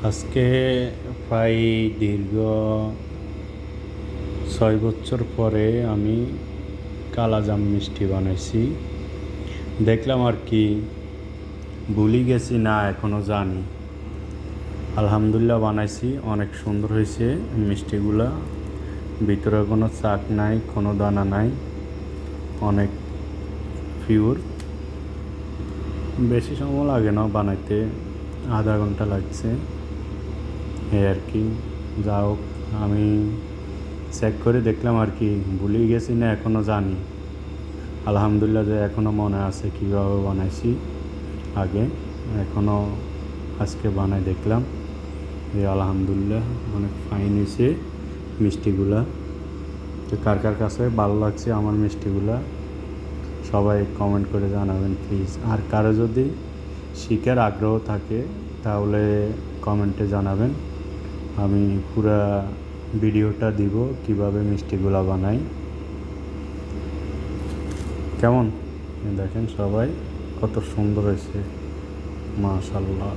আজকে প্রায় দীর্ঘ 6 বছর পরে আমি কালাজাম মিষ্টি বানাইছি। দেখলাম আর কি, ভুলে গেছি না এখনও জানি। আলহামদুলিল্লাহ বানাইছি, অনেক সুন্দর হয়েছে মিষ্টিগুলা। ভিতরে কোনো চাক নাই, কোনো দানা নাই, অনেক পিওর। বেশি সময় লাগে না বানাইতে, আধা ঘন্টা লাগছে এই আর কি। যা হোক, আমি চেক করে দেখলাম আর কি, ভুলেই গেছি না এখনও জানি। আলহামদুলিল্লাহ যে এখনও মনে আছে কীভাবে বানাইছি আগে, এখনও আজকে বানাই দেখলাম যে আলহামদুলিল্লাহ অনেক ফাইন হয়েছে মিষ্টিগুলা। তো কার কার কাছে ভালো লাগছে আমার মিষ্টিগুলা সবাই কমেন্ট করে জানাবেন প্লিজ। আর কারো যদি শিখার আগ্রহ থাকে তাহলে কমেন্টে জানাবেন, আমি পুরা ভিডিওটা দিব কিভাবে মিষ্টিগুলা বানাই। কেমন দেখেন সবাই, কত সুন্দর হয়েছে, মাশাআল্লাহ।